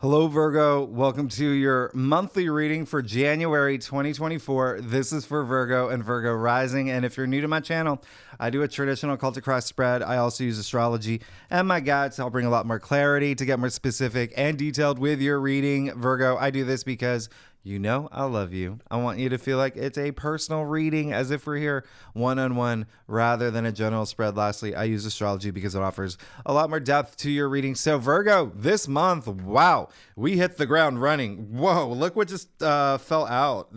Hello, Virgo. Welcome to your monthly reading for January 2024. This is for Virgo and Virgo rising. And if you're new to my channel, I do a traditional cult across spread. I also use astrology and my guides to help bring a lot more clarity to get more specific and detailed with your reading. Virgo, I do this because you know I love you. I want you to feel like it's a personal reading, as if we're here one-on-one rather than a general spread. Lastly, I use astrology because it offers a lot more depth to your reading. So Virgo, this month, wow, we hit the ground running. Whoa, look what just fell out.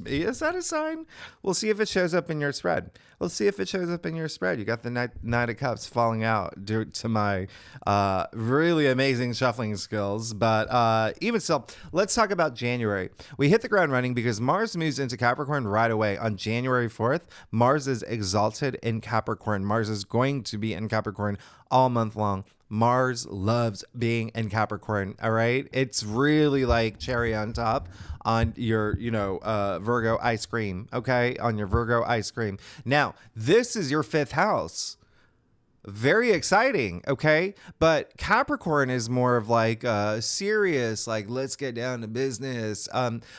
Is that a sign? We'll see if it shows up in your spread. Let's see if it shows up in your spread. You got the Knight of Cups falling out due to my really amazing shuffling skills. But even still, let's talk about January. We hit the ground running because Mars moves into Capricorn right away. On January 4th, Mars is exalted in Capricorn. Mars is going to be in Capricorn all month long. Mars loves being in Capricorn, all right? It's really like cherry on top on your, Virgo ice cream, okay? On your Virgo ice cream. Now, this is your fifth house. Very exciting, okay? But Capricorn is more of like serious, like let's get down to business.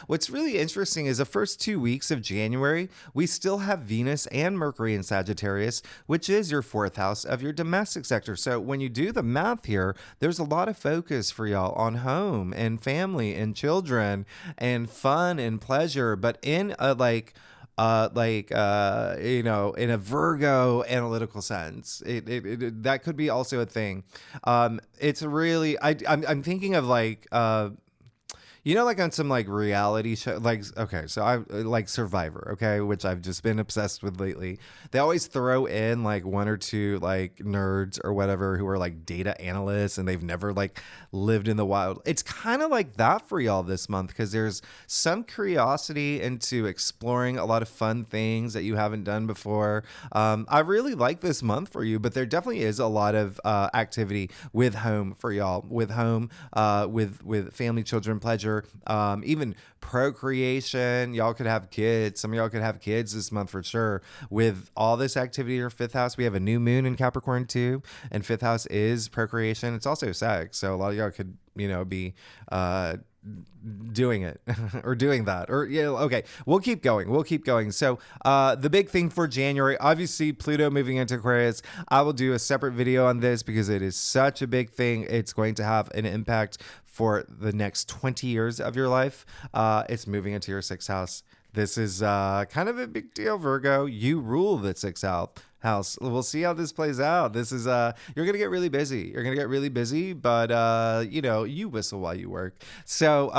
What's really interesting is the first 2 weeks of January, we still have Venus and Mercury in Sagittarius, which is your fourth house of your domestic sector. So when you do the math here, there's a lot of focus for y'all on home and family and children and fun and pleasure, but in a in a Virgo analytical sense, that could be also a thing. It's really, I'm thinking of like, like on some like reality show, like, okay, so I like Survivor, okay, which I've just been obsessed with lately. They always throw in like one or two like nerds or whatever who are like data analysts and they've never like lived in the wild. It's kind of like that for y'all this month because there's some curiosity into exploring a lot of fun things that you haven't done before. I really like this month for you, but there definitely is a lot of activity with home for y'all, with home, with family, children, pleasure. Even procreation. Y'all could have kids. Some of y'all could have kids this month for sure. With all this activity in your fifth house, we have a new moon in Capricorn too, and fifth house is procreation. It's also sex, so a lot of y'all could be doing it or doing that, or okay, we'll keep going. So the big thing for January, obviously Pluto moving into Aquarius. I will do a separate video on this because it is such a big thing. It's going to have an impact for the next 20 years of your life. It's moving into your sixth house. This is kind of a big deal, Virgo. You rule the sixth house. We'll see how this plays out. This is you're gonna get really busy. But you whistle while you work. So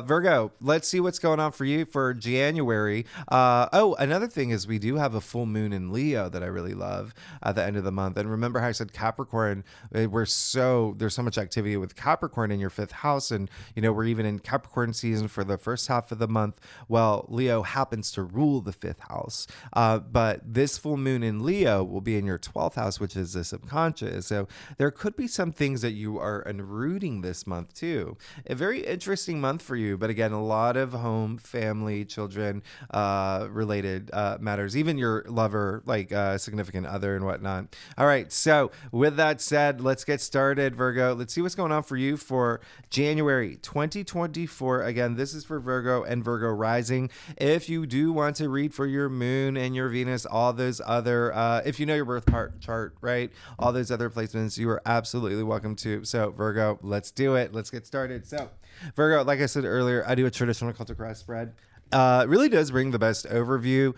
Virgo, let's see what's going on for you for January. Another thing is we do have a full moon in Leo that I really love at the end of the month. And remember how I said Capricorn? There's so much activity with Capricorn in your fifth house, and we're even in Capricorn season for the first half of the month. Well, Leo happens to rule the fifth house, but this full moon in Leo will be in your 12th house, which is the subconscious. So there could be some things that you are unrooting this month too. A very interesting month for you, but again, a lot of home, family, children related matters, even your lover, like significant other and whatnot. All right, so with that said, let's get started, Virgo. Let's see what's going on for you for January 2024. Again, this is for Virgo and Virgo rising. If you do want to read for your moon and your Venus, all those other if you know your birth chart, right? All those other placements, you are absolutely welcome to. So Virgo, let's do it. Let's get started. So Virgo, like I said earlier, I do a traditional cult across spread. It really does bring the best overview.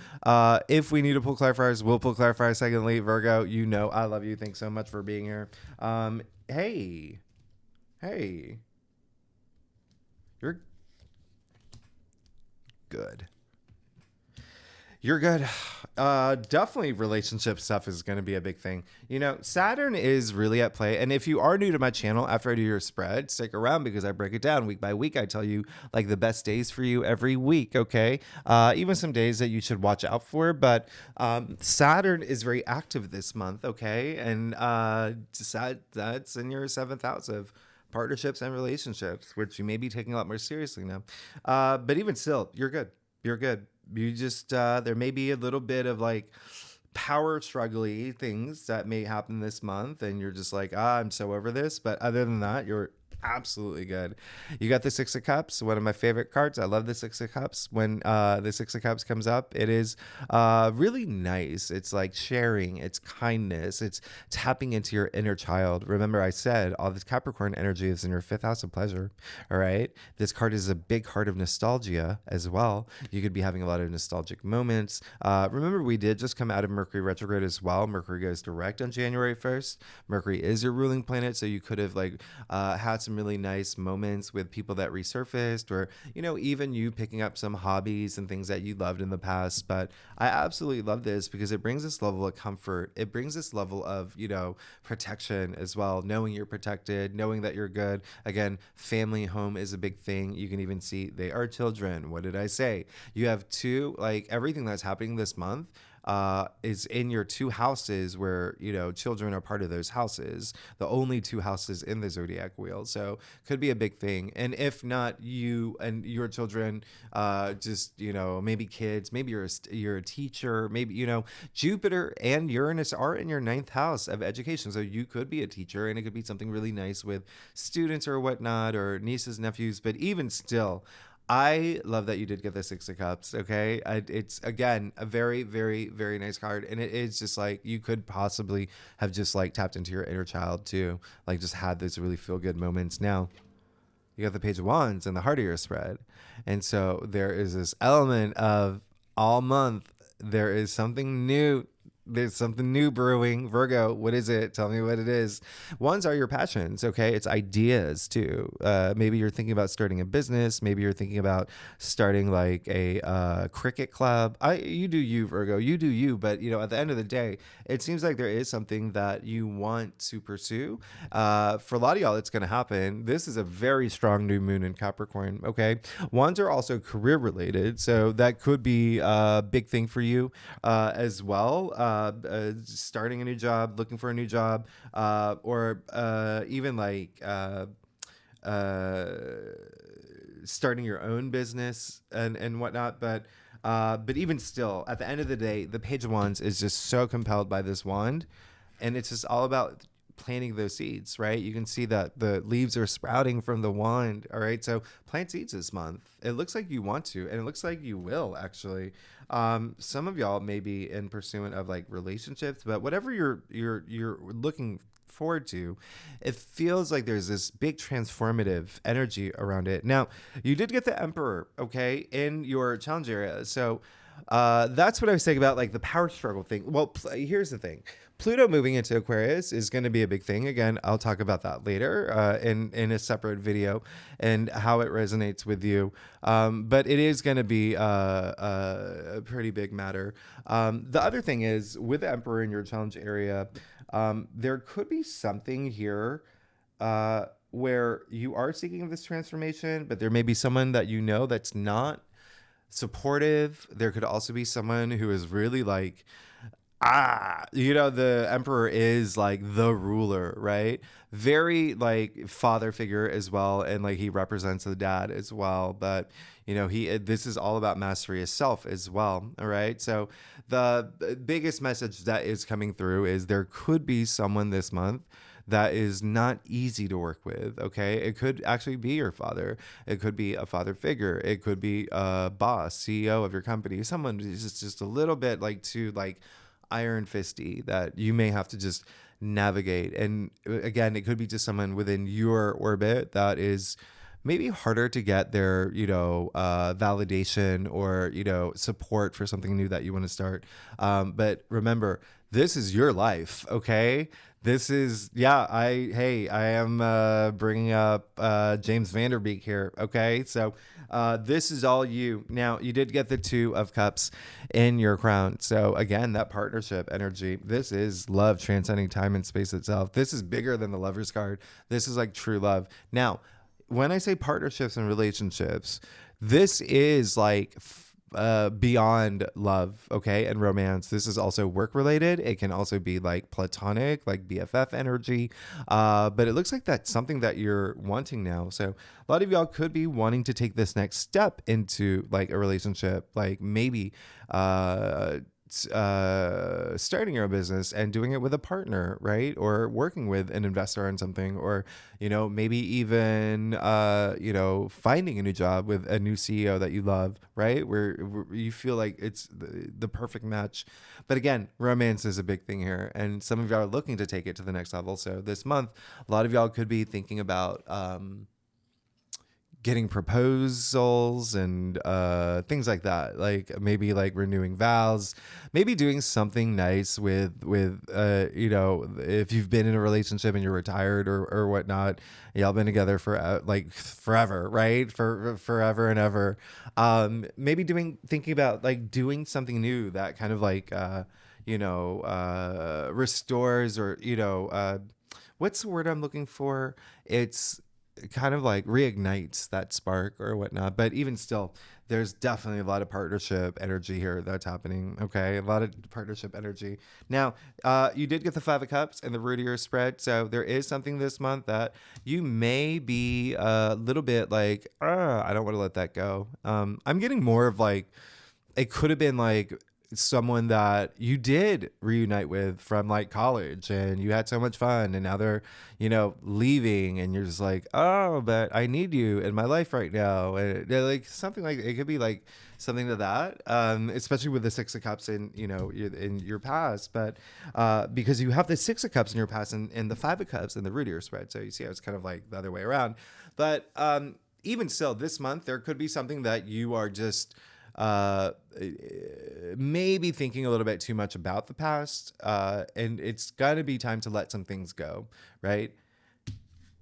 If we need to pull clarifiers, we'll pull clarifiers. Secondly, Virgo, I love you. Thanks so much for being here. Hey, you're good. You're good. Definitely relationship stuff is going to be a big thing. Saturn is really at play. And if you are new to my channel, after I do your spread, stick around because I break it down week by week. I tell you like the best days for you every week. Okay. Even some days that you should watch out for, but Saturn is very active this month. Okay. And that's in your seventh house of partnerships and relationships, which you may be taking a lot more seriously now. But even still, you're good. You just, there may be a little bit of like power struggly things that may happen this month. And you're just like, I'm so over this. But other than that, you're Absolutely good. You got the Six of Cups, one of my favorite cards. I love the Six of Cups. When the Six of Cups comes up, it is really nice. It's like sharing, it's kindness, it's tapping into your inner child. Remember, I said all this Capricorn energy is in your fifth house of pleasure. All right. This card is a big card of nostalgia as well. You could be having a lot of nostalgic moments. Remember, we did just come out of Mercury retrograde as well. Mercury goes direct on January 1st. Mercury is your ruling planet, so you could have like had some really nice moments with people that resurfaced, or even you picking up some hobbies and things that you loved in the past. But I absolutely love this because it brings this level of comfort. It brings this level of protection as well, knowing you're protected, knowing that you're good. Again, family home is a big thing. You can even see they are children. What did I say? You have two, like everything that's happening this month is in your two houses where children are part of those houses, the only two houses in the zodiac wheel. So could be a big thing. And if not, you and your children, just maybe kids, maybe you're a teacher, maybe Jupiter and Uranus are in your ninth house of education, so you could be a teacher, and it could be something really nice with students or whatnot, or nieces, nephews. But even still, I love that you did get the Six of Cups. Okay. It's again a very, very, very nice card. And it is just like you could possibly have just like tapped into your inner child too. Like just had those really feel good moments. Now, you got the Page of Wands and the heart of your spread. And so there is this element of all month, there is something new. There's something new brewing. Virgo, what is it? Tell me what it is. Ones are your passions, okay? It's ideas too. Maybe you're thinking about starting a business. Maybe you're thinking about starting like a cricket club. You do you, Virgo. You do you. But at the end of the day, it seems like there is something that you want to pursue. For a lot of y'all, it's going to happen. This is a very strong new moon in Capricorn, okay? Ones are also career related, so that could be a big thing for you as well. Starting a new job, looking for a new job, or even like starting your own business and whatnot. But even still, at the end of the day, the Page of Wands is just so compelled by this wand, and it's just all about planting those seeds, right? You can see that the leaves are sprouting from the wand. All right, so plant seeds this month. It looks like you want to, and it looks like you will actually. Some of y'all may be in pursuit of like relationships, but whatever you're looking forward to, it feels like there's this big transformative energy around it. Now, you did get the Emperor, okay, in your challenge area, so that's what I was saying about like the power struggle thing. Well, here's the thing. Pluto moving into Aquarius is going to be a big thing. Again, I'll talk about that later in a separate video and how it resonates with you. But it is going to be a pretty big matter. The other thing is with the Emperor in your challenge area, there could be something here where you are seeking this transformation, but there may be someone that that's not supportive. There could also be someone who is really like, the Emperor is like the ruler, right? Very like father figure as well, and like he represents the dad as well. But this is all about mastery of self as well. All right. So the biggest message that is coming through is there could be someone this month that is not easy to work with. Okay. It could actually be your father. It could be a father figure. It could be a boss, CEO of your company, someone who's just a little bit like too like iron fisty that you may have to just navigate. And again, it could be just someone within your orbit that is maybe harder to get their validation or support for something new that you want to start. But remember, this is your life. Okay. This is, I am bringing up James Vanderbeek here. Okay. So this is all you. Now, you did get the Two of Cups in your crown. So again, that partnership energy, this is love transcending time and space itself. This is bigger than the Lover's card. This is like true love. Now, when I say partnerships and relationships, this is like beyond love, okay, and romance. This is also work related. It can also be like platonic, like BFF energy. But it looks like that's something that you're wanting now. So a lot of y'all could be wanting to take this next step into like a relationship, like maybe starting your own business and doing it with a partner, right? Or working with an investor on something, or, maybe even, finding a new job with a new CEO that you love, right? Where you feel like it's the perfect match. But again, romance is a big thing here. And some of y'all are looking to take it to the next level. So this month, a lot of y'all could be thinking about, getting proposals and things like that, like maybe like renewing vows, maybe doing something nice with if you've been in a relationship and you're retired or whatnot, y'all been together for like forever, right? For forever and ever. Maybe thinking about like doing something new that kind of like restores, or what's the word I'm looking for? It's kind of like reignites that spark or whatnot. But even still, there's definitely a lot of partnership energy here that's happening. Okay, a lot of partnership energy. Now, you did get the Five of Cups and the root of your spread, so there is something this month that you may be a little bit like, I don't want to let that go. I'm getting more of like, it could have been like someone that you did reunite with from like college and you had so much fun, and now they're leaving, and you're just like, oh, but I need you in my life right now. And they're like something like, it could be like something to that, especially with the Six of Cups in in your past. But because you have the Six of Cups in your past and the Five of Cups and the root of your spread, so you see how it's kind of like the other way around. But even still, this month there could be something that you are just maybe thinking a little bit too much about the past, and it's got to be time to let some things go, right?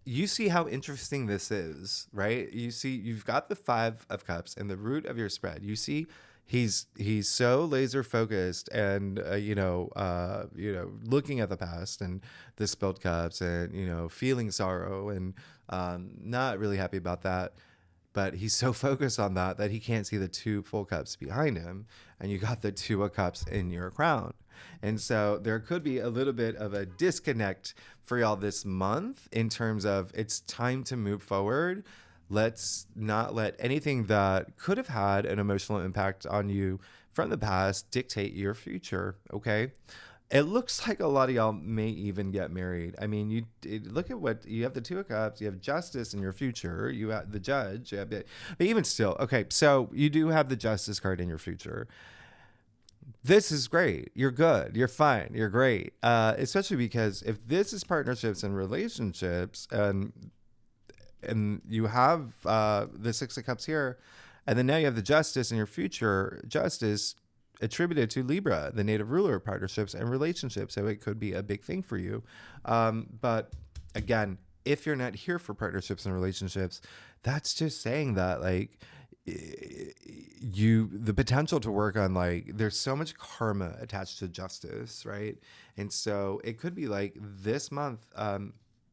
You see how interesting this is, right? You see, you've got the Five of Cups and the root of your spread. You see, he's so laser focused and looking at the past and the spilled cups and feeling sorrow and not really happy about that. But he's so focused on that he can't see the two full cups behind him. And you got the Two of Cups in your crown. And so there could be a little bit of a disconnect for y'all this month in terms of it's time to move forward. Let's not let anything that could have had an emotional impact on you from the past dictate your future, okay? It looks like a lot of y'all may even get married. I mean, look at what you have: the Two of Cups, you have Justice in your future, you have the Judge, but even still, okay, so you do have the Justice card in your future. This is great. You're good. You're fine. You're great. Especially because if this is partnerships and relationships, and you have the Six of Cups here, and then now you have the Justice in your future. Justice attributed to Libra, the native ruler of partnerships and relationships. So it could be a big thing for you. But again, if you're not here for partnerships and relationships, that's just saying that like the potential to work on, like, there's so much karma attached to justice, right? And so it could be like this month,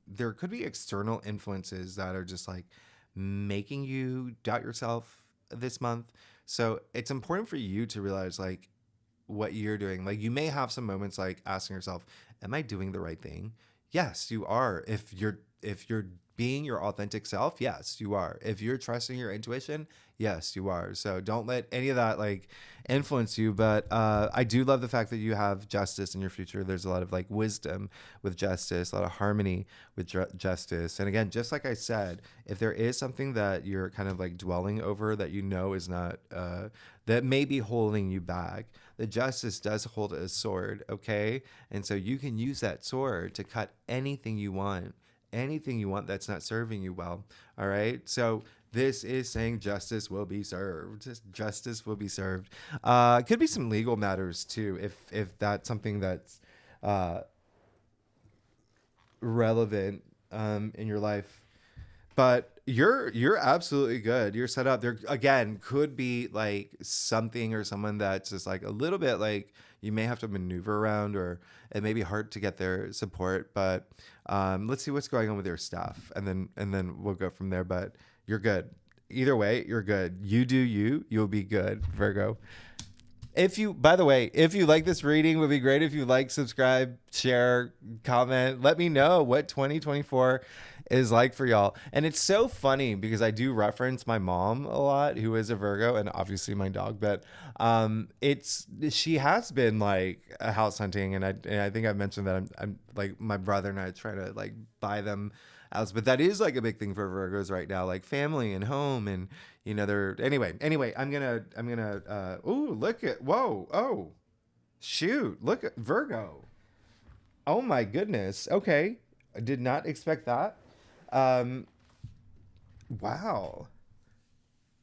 there could be external influences that are just like making you doubt yourself this month. So it's important for you to realize like what you're doing. Like you may have some moments like asking yourself, am I doing the right thing? Yes, you are. If you're being your authentic self, yes, you are. If you're trusting your intuition, yes, you are. So don't let any of that like influence you. But I do love the fact that you have justice in your future. There's a lot of like wisdom with justice, a lot of harmony with justice. And again, just like I said, if there is something that you're kind of like dwelling over that is not, that may be holding you back, the justice does hold a sword, okay? And so you can use that sword to cut anything you want that's not serving you well. All right. So this is saying justice will be served. Justice will be served. Could be some legal matters too, if that's something that's relevant in your life. But you're absolutely good. You're set up. There again could be like something or someone that's just like a little bit like you may have to maneuver around, or it may be hard to get their support. But let's see what's going on with your stuff, and then we'll go from there. But you're good. Either way, you're good. You do you. You'll be good, Virgo. By the way, if you like this reading, it would be great if you like, subscribe, share, comment. Let me know what 2024 is like for y'all. And it's so funny because I do reference my mom a lot, who is a Virgo, and obviously my dog, but it's she has been like a house hunting, and I think I've mentioned that I'm like my brother and I try to like buy them house, but that is like a big thing for Virgos right now, like family and home, and they're anyway. I'm gonna ooh, look at whoa, oh shoot, look at Virgo. Oh my goodness. Okay. I did not expect that. Um, wow.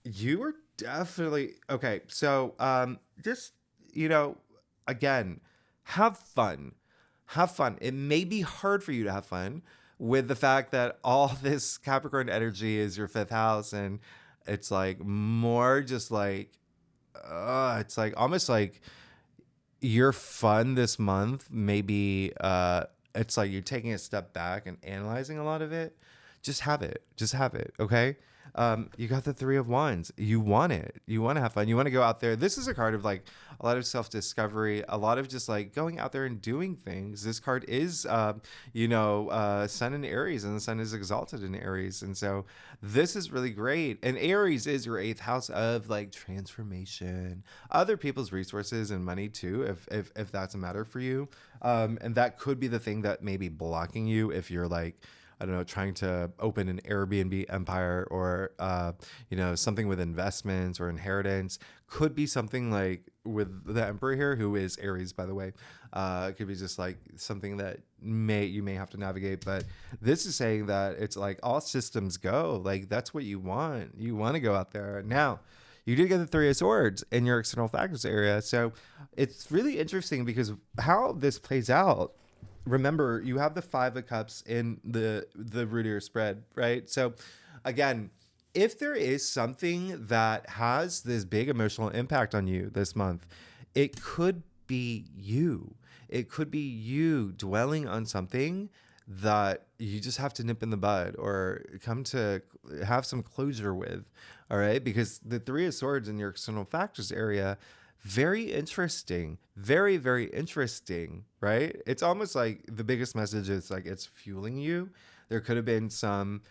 You were definitely okay. So, just, you know, again, have fun. Have fun. It may be hard for you to have fun with the fact that all this Capricorn energy is your fifth house, and it's like more just like, it's like almost like your fun this month, maybe it's like you're taking a step back and analyzing a lot of it. Just have it, okay? You got the Three of Wands. You want it. You want to have fun. You want to go out there. This is a card of like a lot of self-discovery, a lot of just like going out there and doing things. This card is, Sun in Aries, and the Sun is exalted in Aries. And so this is really great. And Aries is your eighth house of like transformation, other people's resources and money too, if that's a matter for you. And that could be the thing that may be blocking you if you're like, I don't know, trying to open an Airbnb empire, or, something with investments or inheritance. Could be something like with the Emperor here, who is Aries, by the way. It could be just like something that you may have to navigate. But this is saying that it's like all systems go. Like that's what you want. You want to go out there. Now, you did get the Three of Swords in your external factors area. So it's really interesting because how this plays out, remember, you have the Five of Cups in the root of your spread, right? So again, if there is something that has this big emotional impact on you this month, it could be you. It could be you dwelling on something that you just have to nip in the bud or come to have some closure with, all right? Because the Three of Swords in your external factors area, very interesting, very, very interesting, right? It's almost like the biggest message is like it's fueling you. There could have been some,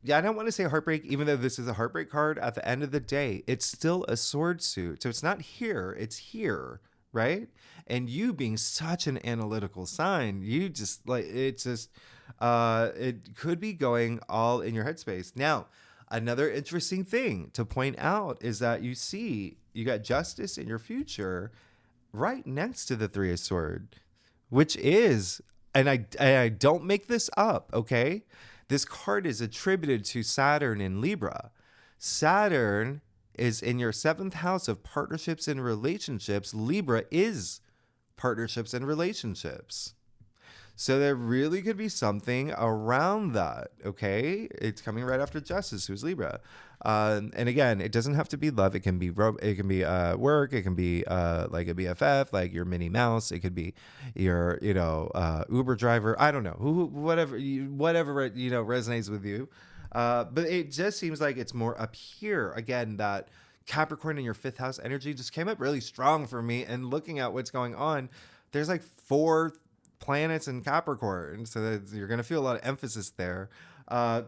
yeah, I don't want to say heartbreak, even though this is a heartbreak card. At the end of the day, it's still a sword suit. So it's not here, it's here, right? And you being such an analytical sign, you just like, it's just, it could be going all in your headspace. Now, another interesting thing to point out is that you got justice in your future right next to the Three of Swords, which is, and I don't make this up, okay? This card is attributed to Saturn in Libra. Saturn is in your seventh house of partnerships and relationships. Libra is partnerships and relationships. So there really could be something around that, okay? It's coming right after Justice, who's Libra. And again, it doesn't have to be love. It can be work. It can be like a BFF, like your Minnie Mouse. It could be your Uber driver. I don't know whatever resonates with you. But it just seems like it's more up here. Again, that Capricorn in your fifth house energy just came up really strong for me. And looking at what's going on, there's like 4 planets in Capricorn, so that you're gonna feel a lot of emphasis there.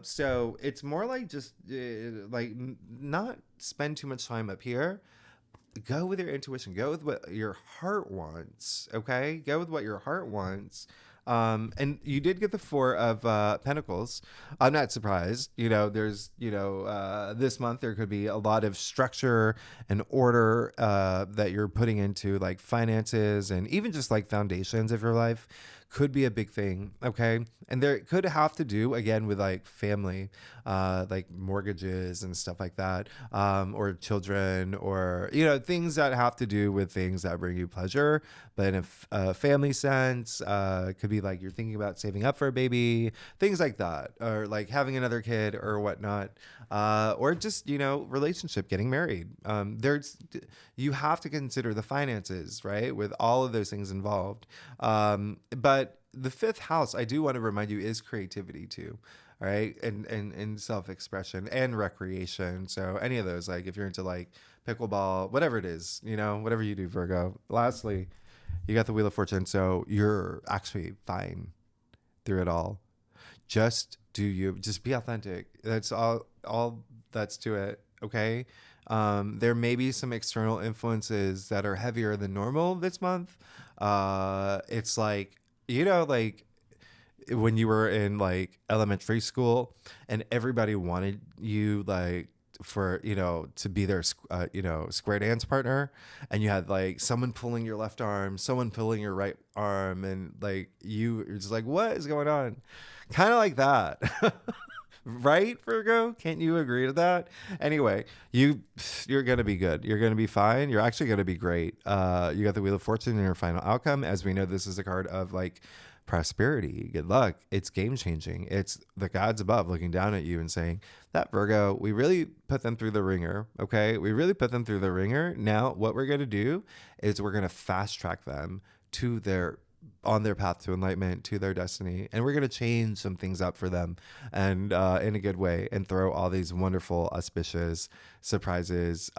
So it's more like just not spend too much time up here. Go with your intuition. Go with what your heart wants. Okay, go with what your heart wants. And you did get the Four of Pentacles. I'm not surprised. There's this month there could be a lot of structure and order that you're putting into like finances and even just like foundations of your life. Could be a big thing, okay? And there could have to do again with like family, like mortgages and stuff like that, or children, or things that have to do with things that bring you pleasure. But in a family sense, could be like you're thinking about saving up for a baby, things like that, or like having another kid or whatnot, or just relationship, getting married. You have to consider the finances, right, with all of those things involved. But the fifth house, I do want to remind you, is creativity too. All right. And self-expression and recreation. So any of those, like if you're into like pickleball, whatever it is, whatever you do, Virgo. Lastly, you got the Wheel of Fortune. So you're actually fine through it all. Just do you. Just be authentic. That's all that's to it. Okay. There may be some external influences that are heavier than normal this month. It's like, like when you were in like elementary school and everybody wanted you like for to be their square dance partner, and you had like someone pulling your left arm, someone pulling your right arm, and like you're just like, what is going on? Kind of like that. Right, Virgo? Can't you agree to that? Anyway, you're gonna be good. You're gonna be fine. You're actually gonna be great. You got the Wheel of Fortune in your final outcome. As we know, this is a card of like prosperity, good luck. It's game changing. It's the gods above looking down at you and saying, that Virgo, we really put them through the ringer. Okay, we really put them through the ringer. Now, what we're gonna do is we're gonna fast track them to on their path to enlightenment, to their destiny, and we're going to change some things up for them, and in a good way, and throw all these wonderful auspicious surprises.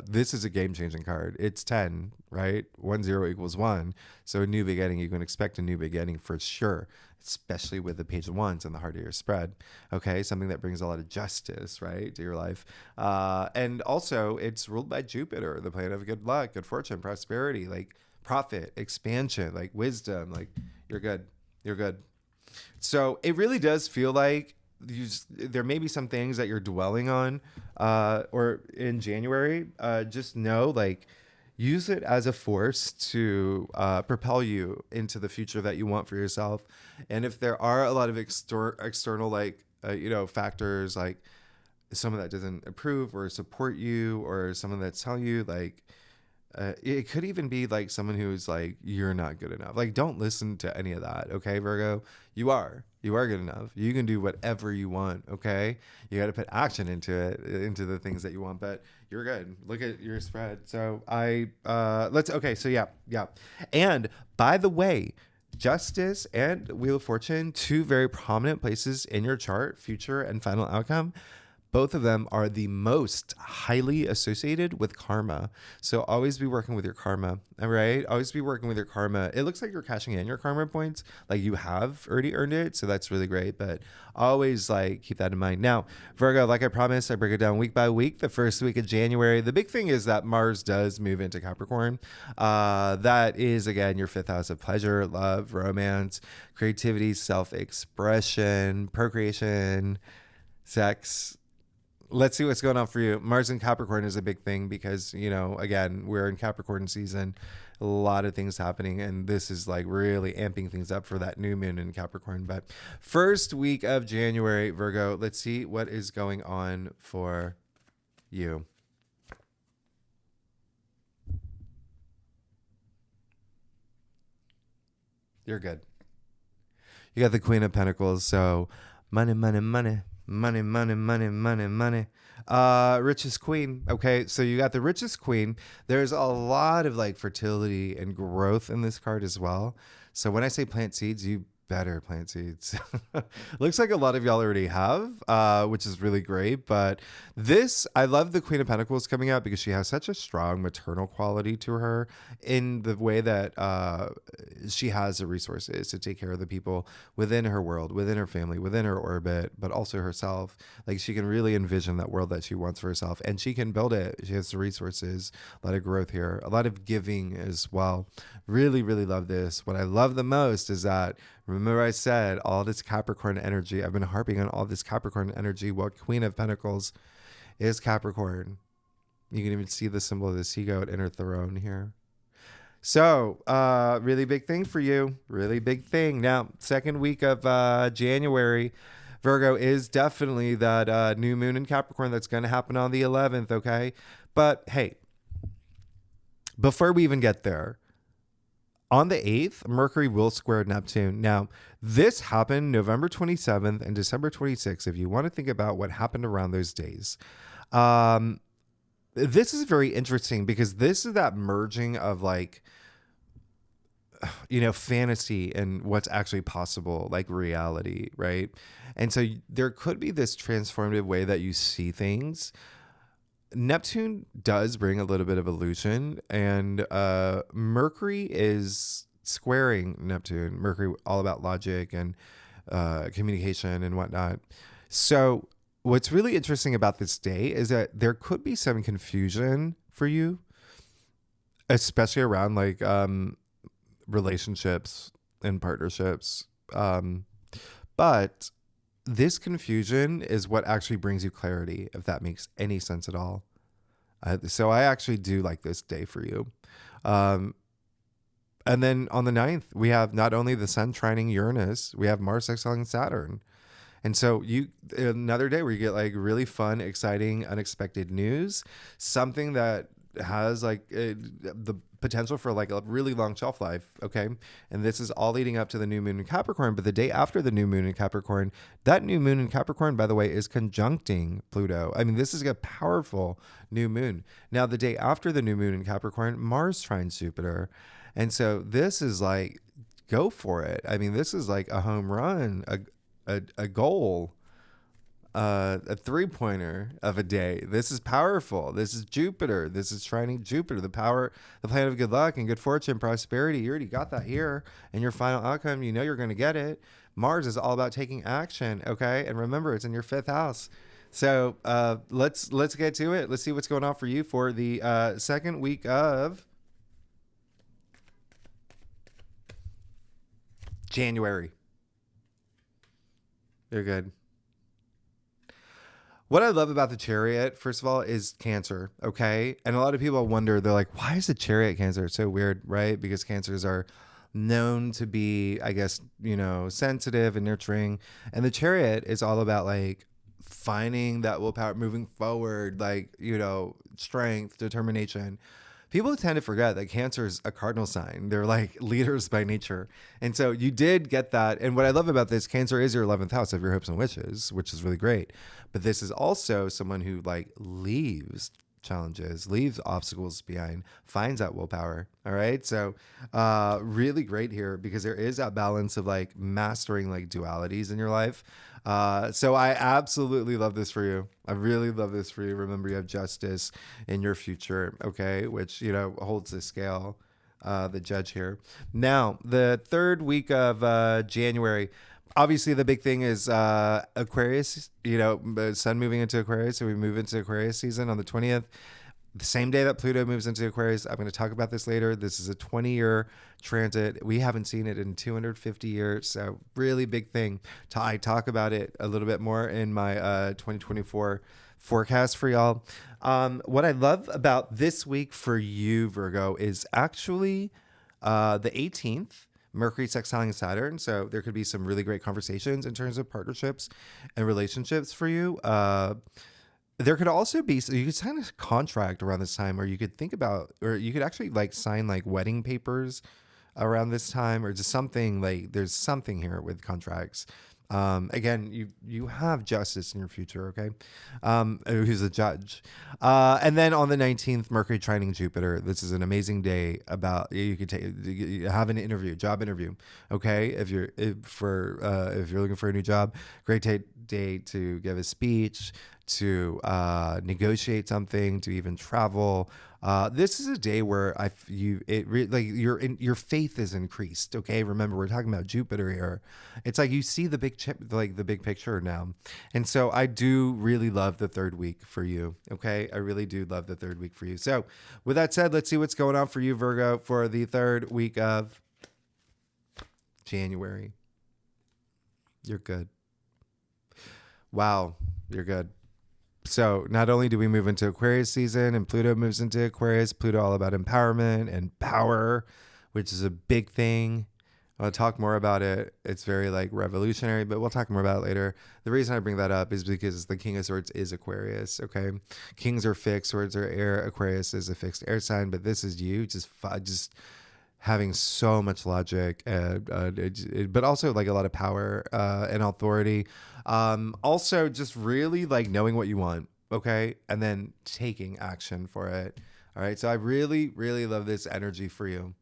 This is a game-changing card. It's 10, right? 1 0 = 1, so a new beginning. You can expect a new beginning for sure, especially with the Page of Wands and the heart of your spread. Okay, something that brings a lot of justice, right, to your life. And also it's ruled by Jupiter, the planet of good luck, good fortune, prosperity, like profit, expansion, like wisdom. Like you're good. So it really does feel like there may be some things that you're dwelling on or in January. Just know, like, use it as a force to propel you into the future that you want for yourself. And if there are a lot of external like factors, like someone that doesn't approve or support you, or someone that's telling you like it could even be like someone who's like, you're not good enough. Like, don't listen to any of that. Okay, Virgo, you are good enough. You can do whatever you want. Okay, you got to put action into it, into the things that you want, but you're good. Look at your spread. So so yeah. And by the way, Justice and Wheel of Fortune, two very prominent places in your chart, future and final outcome. Both of them are the most highly associated with karma. So always be working with your karma, all right? Always be working with your karma. It looks like you're cashing in your karma points, like you have already earned it. So that's really great, but always like keep that in mind. Now, Virgo, like I promised, I break it down week by week. The first week of January, the big thing is that Mars does move into Capricorn. That is, again, your 5th house of pleasure, love, romance, creativity, self-expression, procreation, sex. Let's see what's going on for you. Mars in Capricorn is a big thing because, again, we're in Capricorn season, a lot of things happening, and this is like really amping things up for that new moon in Capricorn. But first week of January, Virgo, let's see what is going on for you. You're good. You got the Queen of Pentacles, so money, money, money. Money, money, money, money, money. Richest queen. Okay, so you got the richest queen. There's a lot of like fertility and growth in this card as well. So when I say plant seeds, you better plant seeds. Looks like a lot of y'all already have, which is really great. But I love the Queen of Pentacles coming out because she has such a strong maternal quality to her in the way that she has the resources to take care of the people within her world, within her family, within her orbit, but also herself. Like, she can really envision that world that she wants for herself, and she can build it. She has the resources, a lot of growth here, a lot of giving as well. Really, really love this. What I love the most is that, remember I said all this Capricorn energy. I've been harping on all this Capricorn energy. Well, Queen of Pentacles is Capricorn. You can even see the symbol of the sea goat in her throne here. So, really big thing for you. Really big thing. Now, second week of January, Virgo, is definitely that new moon in Capricorn that's going to happen on the 11th, okay? But hey, before we even get there, on the 8th, Mercury will square Neptune. Now, this happened November 27th and December 26th, if you want to think about what happened around those days. This is very interesting because this is that merging of like, fantasy and what's actually possible, like reality, right? And so there could be this transformative way that you see things. Neptune does bring a little bit of illusion, and Mercury is squaring Neptune. Mercury, all about logic and communication and whatnot. So what's really interesting about this day is that there could be some confusion for you, especially around like relationships and partnerships. But this confusion is what actually brings you clarity, if that makes any sense at all. So I actually do like this day for you. Um, and then on the 9th, we have not only the sun trining Uranus, we have Mars excelling Saturn. And so you another day where you get like really fun, exciting, unexpected news, something that has like the potential for like a really long shelf life. Okay. And this is all leading up to the new moon in Capricorn. But the day after the new moon in Capricorn, that new moon in Capricorn, by the way, is conjuncting Pluto. I mean, this is a powerful new moon. Now, the day after the new moon in Capricorn, Mars trines Jupiter. And so this is like, go for it. I mean, this is like a home run, a goal, a 3-pointer of a day. This is powerful. This is Jupiter. This is trining Jupiter, the power, the planet of good luck and good fortune, prosperity. You already got that here, and your final outcome, you know you're going to get it. Mars is all about taking action. Okay, and remember, it's in your 5th house. So let's get to it. Let's see what's going on for you for the second week of January. You're good. What I love about the Chariot, first of all, is Cancer, okay? And a lot of people wonder, they're like, why is the Chariot Cancer? It's so weird, right? Because Cancers are known to be, I guess, sensitive and nurturing. And the Chariot is all about like finding that willpower, moving forward, like, strength, determination. People tend to forget that Cancer is a cardinal sign. They're like leaders by nature. And so you did get that. And what I love about this, Cancer is your 11th house of your hopes and wishes, which is really great. But this is also someone who like leaves challenges, leaves obstacles behind, finds that willpower. All right. So really great here because there is that balance of like mastering like dualities in your life. So I absolutely love this for you. I really love this for you. Remember, you have justice in your future, okay, which, holds the scale, the judge here. Now, the third week of January, obviously the big thing is Aquarius, the sun moving into Aquarius. So we move into Aquarius season on the 20th. The same day that Pluto moves into Aquarius. I'm going to talk about this later. This is a 20-year transit. We haven't seen it in 250 years. So really big thing. I talk about it a little bit more in my 2024 forecast for y'all. What I love about this week for you, Virgo, is actually the 18th. Mercury sextiling Saturn. So there could be some really great conversations in terms of partnerships and relationships for you. There could also be, so you could sign a contract around this time, or you could think about, or you could actually like sign like wedding papers around this time, or just something like there's something here with contracts. Again, you have justice in your future, okay? Who's a judge. And then on the 19th, Mercury trining Jupiter. This is an amazing day about, you could have an interview, job interview, okay? If you're looking for a new job, great day to give a speech, to negotiate something, to even travel. This is a day where your faith is increased. Okay, remember we're talking about Jupiter here. It's like you see the big picture now, and so I do really love the third week for you. Okay, I really do love the third week for you. So, with that said, let's see what's going on for you, Virgo, for the third week of January. You're good. Wow, you're good. So not only do we move into Aquarius season and Pluto moves into Aquarius, Pluto all about empowerment and power, which is a big thing. I'll talk more about it. It's very like revolutionary, but we'll talk more about it later. The reason I bring that up is because the King of Swords is Aquarius. Okay. Kings are fixed, swords are air. Aquarius is a fixed air sign, but this is you just having so much logic, but also like a lot of power and authority. Also, just really like knowing what you want, okay, and then taking action for it. All right, so I really, really love this energy for you.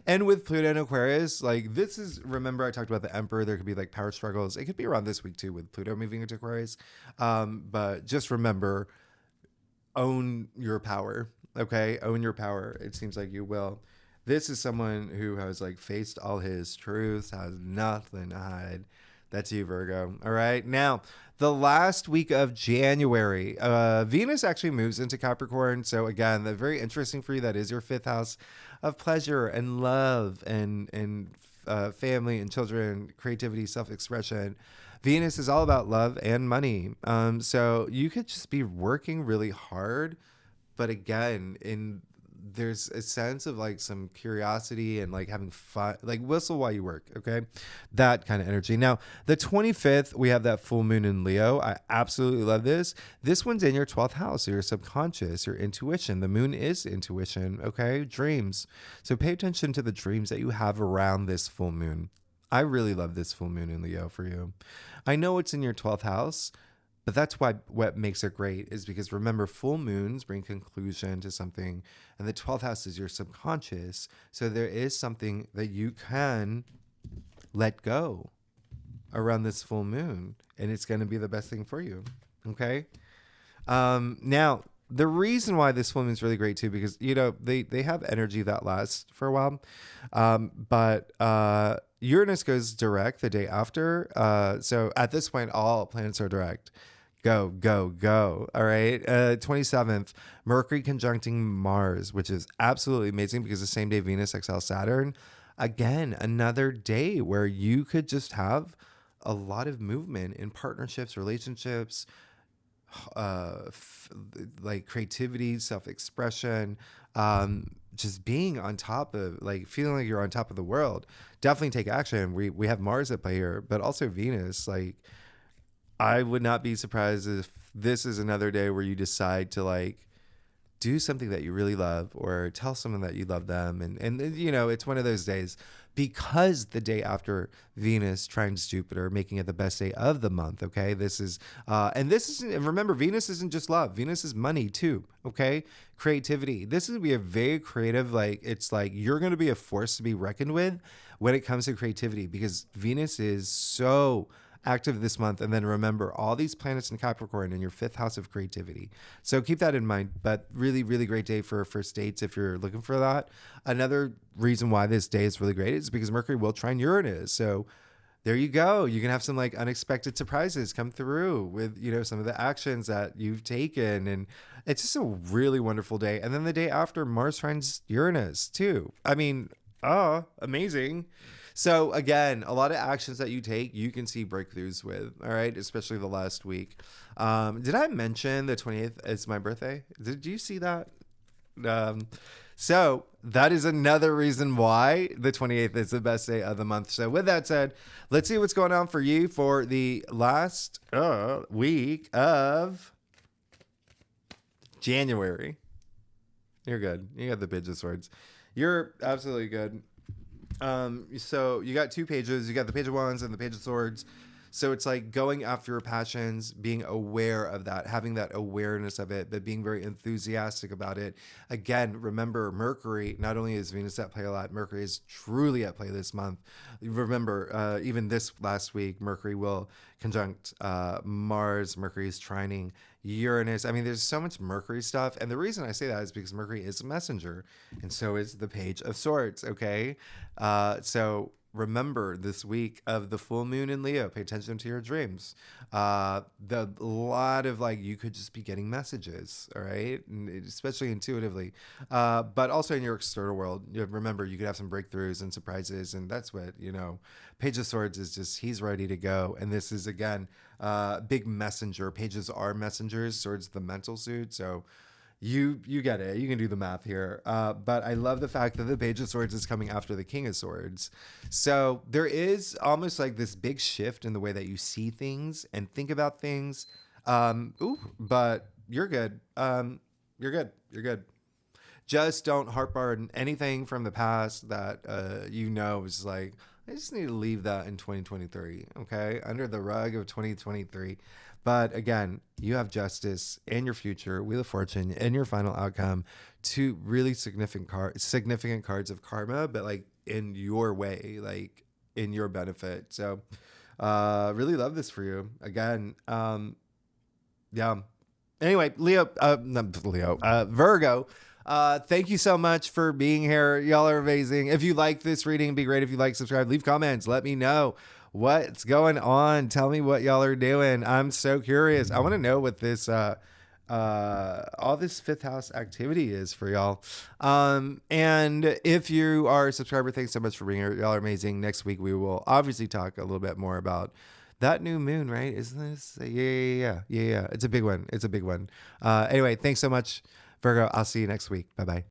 And with Pluto and Aquarius, like this is, remember I talked about the Emperor. There could be like power struggles. It could be around this week too with Pluto moving into Aquarius. But just remember, own your power, okay? Own your power. It seems like you will. This is someone who has like faced all his truths, has nothing to hide. That's you, Virgo. All right. Now, the last week of January, Venus actually moves into Capricorn. So again, that's very interesting for you. That is your fifth house of pleasure and love and family and children, creativity, self-expression. Venus is all about love and money. So you could just be working really hard, but again, in there's a sense of like some curiosity and like having fun, like whistle while you work. Okay. That kind of energy. Now, the 25th, we have that full moon in Leo. I absolutely love this. This one's in your 12th house, so your subconscious, your intuition. The moon is intuition. Okay. Dreams. So pay attention to the dreams that you have around this full moon. I really love this full moon in Leo for you. I know it's in your 12th house, but that's why what makes it great is because remember, full moons bring conclusion to something, and the 12th house is your subconscious. So there is something that you can let go around this full moon, and it's going to be the best thing for you. Okay. Now, the reason why this full moon is really great too, because they have energy that lasts for a while, but Uranus goes direct the day after. So at this point, all planets are direct. Go, go, go. All right. 27th, Mercury conjuncting Mars, which is absolutely amazing because the same day Venus exile Saturn. Again, another day where you could just have a lot of movement in partnerships, relationships, like creativity, self-expression, just being on top of, like, feeling like you're on top of the world. Definitely take action. We have Mars at play here, but also Venus. Like, I would not be surprised if this is another day where you decide to like do something that you really love or tell someone that you love them. And it's one of those days because the day after Venus trines Jupiter, making it the best day of the month. Okay. And remember, Venus isn't just love. Venus is money too. Okay. Creativity. This is going to be a very creative, like, it's like you're going to be a force to be reckoned with when it comes to creativity because Venus is so active this month. And then remember all these planets in Capricorn in your fifth house of creativity. So keep that in mind, but really, really great day for first dates if you're looking for that. Another reason why this day is really great is because Mercury will trine Uranus. So there you go. You can have some like unexpected surprises come through with, some of the actions that you've taken. And it's just a really wonderful day. And then the day after, Mars trines Uranus too. I mean, amazing. So again, a lot of actions that you take, you can see breakthroughs with, all right, especially the last week. Did I mention the 28th is my birthday? Did you see that? So that is another reason why the 28th is the best day of the month. So with that said, let's see what's going on for you for the last week of January. You're good. You got the Page of Swords. You're absolutely good. So you got two pages. You got the Page of Wands and the Page of Swords. So it's like going after your passions, being aware of that, having that awareness of it, but being very enthusiastic about it. Again, remember, Mercury, not only is Venus at play a lot, Mercury is truly at play this month. Remember, even this last week, Mercury will conjunct Mars. Mercury is trining Uranus. I mean, there's so much Mercury stuff. And the reason I say that is because Mercury is a messenger, and so is the Page of Swords, okay? So remember this week of the full moon in Leo, pay attention to your dreams. The lot of like, you could just be getting messages, all right? And especially intuitively, but also in your external world, remember you could have some breakthroughs and surprises. And that's what, Page of Swords is just, he's ready to go. And this is again, big messenger. Pages are messengers, swords, the mental suit. So you get it. You can do the math here. But I love the fact that the Page of Swords is coming after the King of Swords. So there is almost like this big shift in the way that you see things and think about things. But you're good. You're good. You're good. Just don't harp on anything from the past that is like, I just need to leave that in 2023. Okay. Under the rug of 2023. But again, you have justice in your future, Wheel of Fortune, in your final outcome, two really significant cards of karma, but like in your way, like in your benefit. So really love this for you. Again, yeah. Anyway, Virgo. Thank you so much for being here. Y'all are amazing. If you like this reading, it'd be great if you like, subscribe, leave comments, let me know What's going on? Tell me what y'all are doing. I'm so curious. I want to know what this all this fifth house activity is for y'all. And if you are a subscriber, thanks so much for being here. Y'all are amazing. Next week we will obviously talk a little bit more about that new moon, right? Isn't this? Yeah. It's a big one. It's a big one. Anyway, thanks so much, Virgo. I'll see you next week. Bye bye.